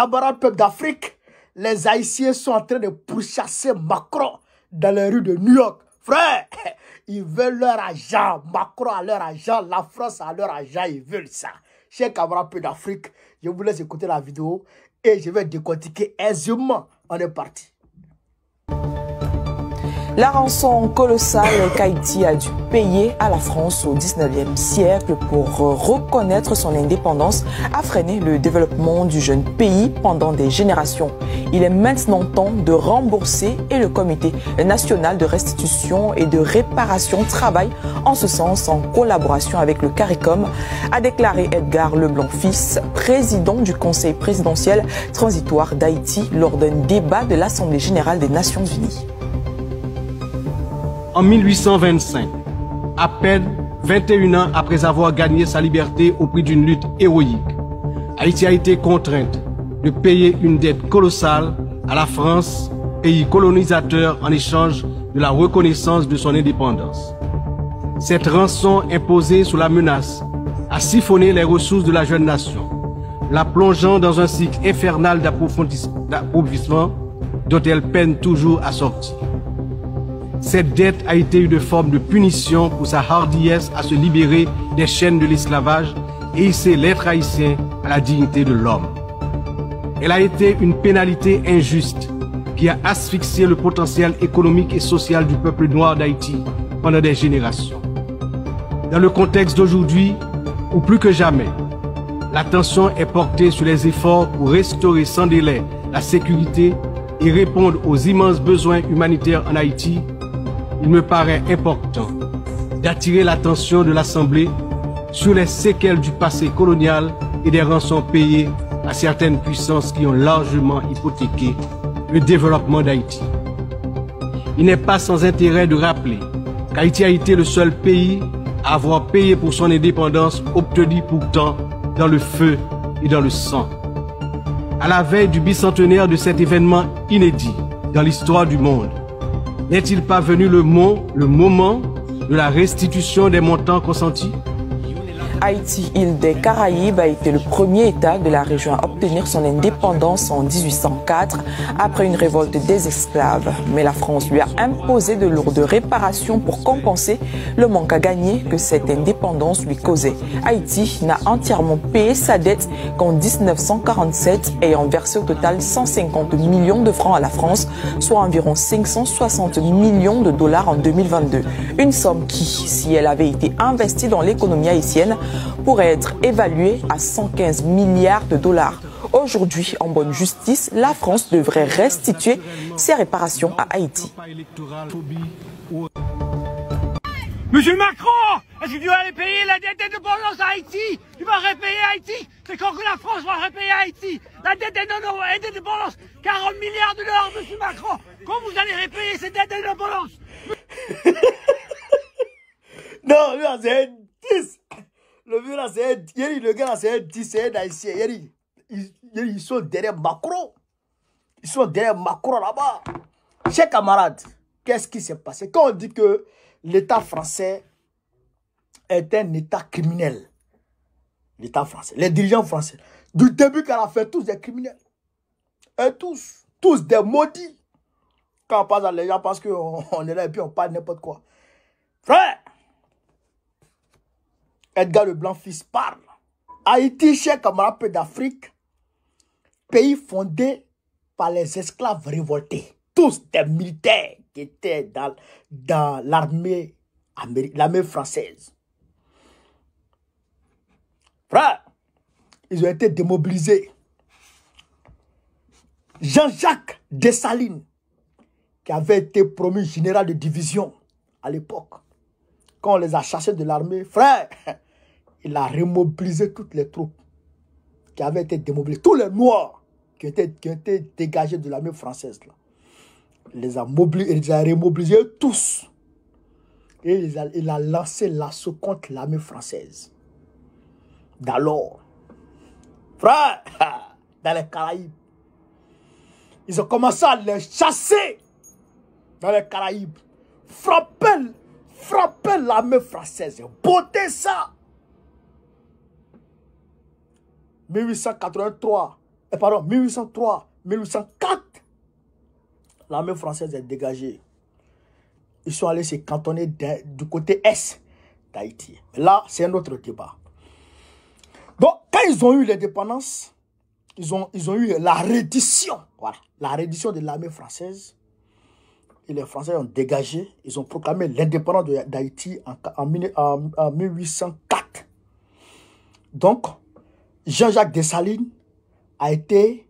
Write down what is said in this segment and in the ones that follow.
Camarades peuple d'Afrique, les Haïtiens sont en train de pourchasser Macron dans les rues de New York. Frère, ils veulent leur argent. Macron a leur argent, la France a leur argent, ils veulent ça. Chers camarades peuple d'Afrique, je vous laisse écouter la vidéo et je vais décortiquer aisément. On est parti. La rançon colossale qu'Haïti a dû payer à la France au 19e siècle pour reconnaître son indépendance a freiné le développement du jeune pays pendant des générations. Il est maintenant temps de rembourser et le Comité national de restitution et de réparation travaille en ce sens en collaboration avec le CARICOM, a déclaré Edgar Leblanc-Fils, président du Conseil présidentiel transitoire d'Haïti lors d'un débat de l'Assemblée générale des Nations unies. En 1825, à peine 21 ans après avoir gagné sa liberté au prix d'une lutte héroïque, Haïti a été contrainte de payer une dette colossale à la France, pays colonisateur, en échange de la reconnaissance de son indépendance. Cette rançon imposée sous la menace a siphonné les ressources de la jeune nation, la plongeant dans un cycle infernal d'appauvrissement dont elle peine toujours à sortir. Cette dette a été une forme de punition pour sa hardiesse à se libérer des chaînes de l'esclavage et hisser l'être haïtien à la dignité de l'homme. Elle a été une pénalité injuste qui a asphyxié le potentiel économique et social du peuple noir d'Haïti pendant des générations. Dans le contexte d'aujourd'hui, ou plus que jamais, l'attention est portée sur les efforts pour restaurer sans délai la sécurité et répondre aux immenses besoins humanitaires en Haïti. Il me paraît important d'attirer l'attention de l'Assemblée sur les séquelles du passé colonial et des rançons payées à certaines puissances qui ont largement hypothéqué le développement d'Haïti. Il n'est pas sans intérêt de rappeler qu'Haïti a été le seul pays à avoir payé pour son indépendance, obtenue pourtant dans le feu et dans le sang. À la veille du bicentenaire de cet événement inédit dans l'histoire du monde, n'est-il pas venu le moment de la restitution des montants consentis? Haïti, île des Caraïbes, a été le premier État de la région à obtenir son indépendance en 1804 après une révolte des esclaves. Mais la France lui a imposé de lourdes réparations pour compenser le manque à gagner que cette indépendance lui causait. Haïti n'a entièrement payé sa dette qu'en 1947, ayant versé au total 150 millions de francs à la France, soit environ 560 millions de dollars en 2022. Une somme qui, si elle avait été investie dans l'économie haïtienne, pourrait être évaluée à 115 milliards de dollars. Aujourd'hui, en bonne justice, la France devrait restituer ses réparations à Haïti. Monsieur Macron, est-ce que tu vas aller payer la dette d'indépendance à Haïti? Tu vas repayer Haïti? C'est quand que la France va repayer Haïti? La dette d'indépendance, 40 milliards de dollars, monsieur Macron. Quand vous allez repayer cette dette d'indépendance? Non, là, c'est un 10. Le vieux là, c'est un 10. Le gars là, c'est un 10, c'est un haïtien. Ils sont derrière Macron. Ils sont derrière Macron là-bas. Chers camarades, qu'est-ce qui s'est passé? Quand on dit que l'État français est un État criminel, l'État français, les dirigeants français, du début qu'à la fin, tous des criminels. Et tous des maudits. Quand on passe à les gens pensent qu'on est là et puis on parle n'importe quoi. Frère, Edgar Leblanc-Fils parle. Haïti, chers camarades peu d'Afrique, pays fondé par les esclaves révoltés. Tous des militaires qui étaient dans l'armée française. Frère, ils ont été démobilisés. Jean-Jacques Dessalines, qui avait été promu général de division à l'époque, quand on les a chassés de l'armée, frère, il a remobilisé toutes les troupes qui avaient été démobilisées. Tous les Noirs qui ont été dégagés de l'armée française. Là. Il les a remobilisés tous. Et il a lancé l'assaut contre l'armée française. D'alors, frère, dans les Caraïbes, ils ont commencé à les chasser dans les Caraïbes. Frapper l'armée française. Botter ça. 1883, pardon, 1803, 1804, l'armée française est dégagée. Ils sont allés se cantonner du côté est d'Haïti. Là, c'est un autre débat. Donc, quand ils ont eu l'indépendance, ils ont eu la reddition. Voilà, la reddition de l'armée française. Et les Français ont dégagé. Ils ont proclamé l'indépendance d'Haïti en 1804. Donc, Jean-Jacques Dessalines a été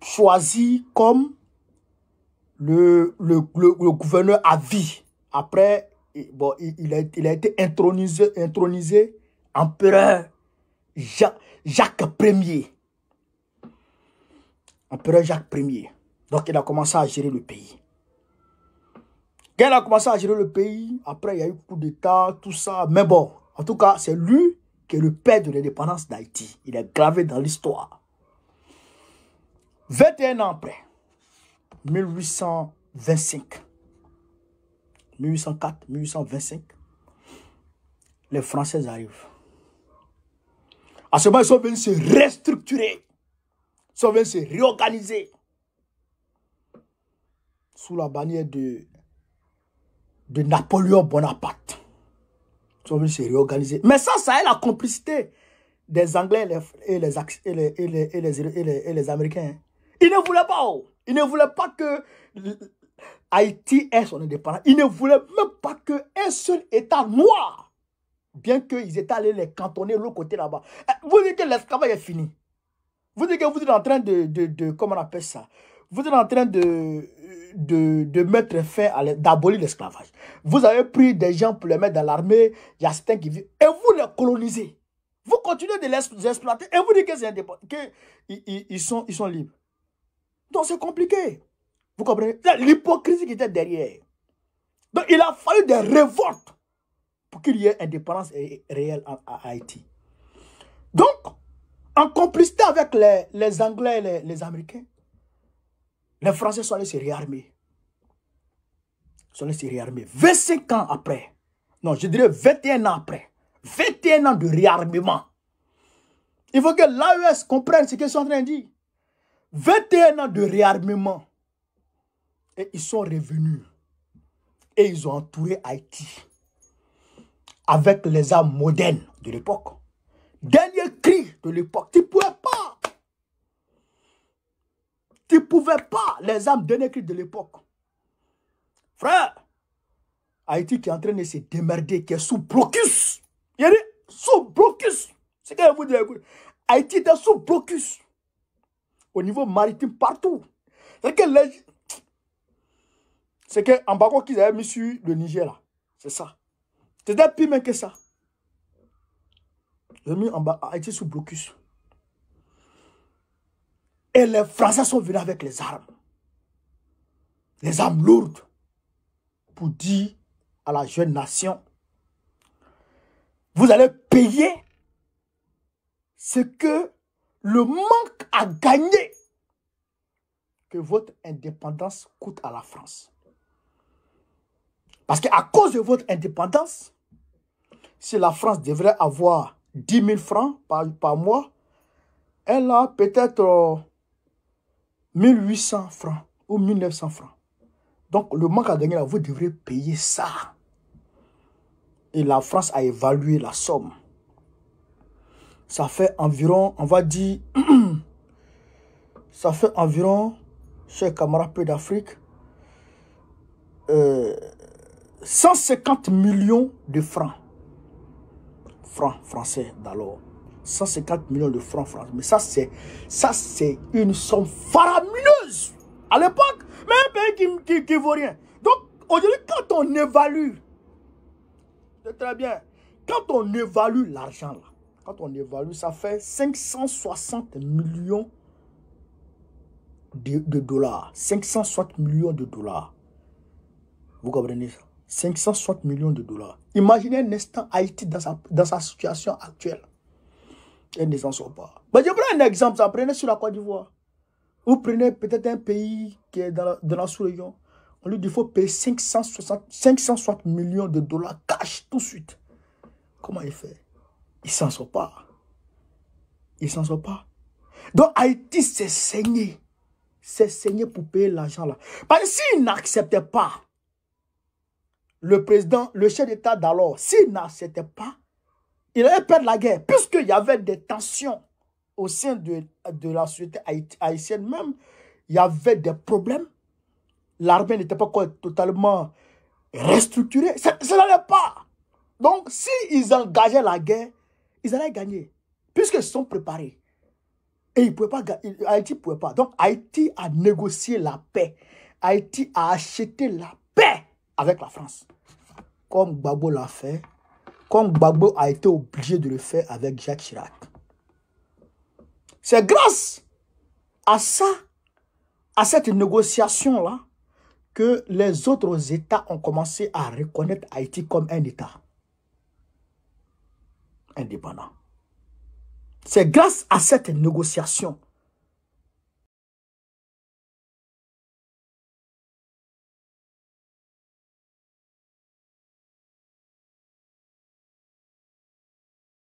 choisi comme le gouverneur à vie. Après, bon, il a été intronisé empereur Jacques Ier. Empereur Jacques Ier. Donc, il a commencé à gérer le pays. Quand il a commencé à gérer le pays, après, il y a eu coup d'État, tout ça. Mais bon, en tout cas, c'est lui qui est le père de l'indépendance d'Haïti. Il est gravé dans l'histoire. 21 ans après, 1825, 1804, 1825, les Français arrivent. À ce moment, ils sont venus se restructurer. Ils sont venus se réorganiser. Sous la bannière de Napoléon Bonaparte. Ils sont venus se réorganiser. Mais ça est la complicité des Anglais et les Américains. Ils ne voulaient pas. Ils ne voulaient pas que Haïti ait son indépendance. Ils ne voulaient même pas qu'un seul État noir, bien qu'ils étaient allés les cantonner de l'autre côté là-bas. Vous dites que l'esclavage est fini. Vous dites que vous êtes en train comment on appelle ça? Vous êtes en train de mettre fin d'abolir l'esclavage. Vous avez pris des gens pour les mettre dans l'armée, il y a certains qui vivent, et vous les colonisez. Vous continuez de les exploiter, et vous dites que c'est indépendant, qu'ils sont libres. Donc c'est compliqué. Vous comprenez? C'est l'hypocrisie qui était derrière. Donc il a fallu des révoltes pour qu'il y ait indépendance réelle à Haïti. Donc, en complicité avec les Anglais et les Américains, les Français sont allés se réarmer. Ils sont allés se réarmer. 25 ans après, non, je dirais 21 ans après, 21 ans de réarmement. Il faut que l'AES comprenne ce qu'ils sont en train de dire. 21 ans de réarmement. Et ils sont revenus. Et ils ont entouré Haïti. Avec les armes modernes de l'époque. Dernier cri de l'époque. Tu ne pouvais pas. Tu ne pouvais pas. Les armes dernier cri de l'époque. Frère. Haïti qui est en train de se démerder. Qui est sous blocus. Il a dit sous blocus. C'est ce que vous dites. Haïti était sous blocus. Au niveau maritime, partout. C'est que l'embargo qu'ils avaient mis sur le Niger, là. C'est ça. C'était pire même que ça. Ils ont mis Haïti sous blocus. Et les Français sont venus avec les armes. Les armes lourdes. Pour dire à la jeune nation, vous allez payer ce que le manque à gagner que votre indépendance coûte à la France. Parce qu'à cause de votre indépendance, si la France devrait avoir 10 000 francs par mois, elle a peut-être 1800 francs ou 1900 francs. Donc le manque à gagner, là, vous devrez payer ça. Et la France a évalué la somme. Ça fait environ, on va dire, ça fait environ, chers camarades peu d'Afrique, 150 millions de francs. Francs français d'alors. 150 millions de francs français. Mais ça, c'est une somme faramineuse. À l'époque, mais un pays qui vaut rien. Donc, aujourd'hui, quand on évalue, c'est très bien, quand on évalue l'argent là, quand on évalue, ça fait 560 millions de dollars. 560 millions de dollars. Vous comprenez ça? 560 millions de dollars. Imaginez un instant Haïti dans sa situation actuelle. Elle ne s'en sort pas. Mais je prends un exemple, ça prenez sur la Côte d'Ivoire. Vous prenez peut-être un pays qui est dans la sous-région. On lui dit qu'il faut payer 560 millions de dollars cash tout de suite. Comment il fait? Il ne s'en sort pas. Il ne s'en sort pas. Donc Haïti s'est saigné. C'est saigné pour payer l'argent là. Parce que s'il n'acceptait pas, le président, le chef d'État d'alors, s'il n'acceptait pas, il allait perdre la guerre. Puisqu'il y avait des tensions au sein de la société haïtienne même, il y avait des problèmes. L'armée n'était pas totalement restructurée. Ça n'allait pas. Donc, s'ils engageaient la guerre, ils allaient gagner. Puisqu'ils se sont préparés. Et ils ne pouvaient pas gagner. Haïti ne pouvait pas. Donc, Haïti a négocié la paix. Haïti a acheté la paix avec la France. Comme Gbagbo l'a fait. Comme Gbagbo a été obligé de le faire avec Jacques Chirac. C'est grâce à ça, à cette négociation-là, que les autres États ont commencé à reconnaître Haïti comme un État indépendant. C'est grâce à cette négociation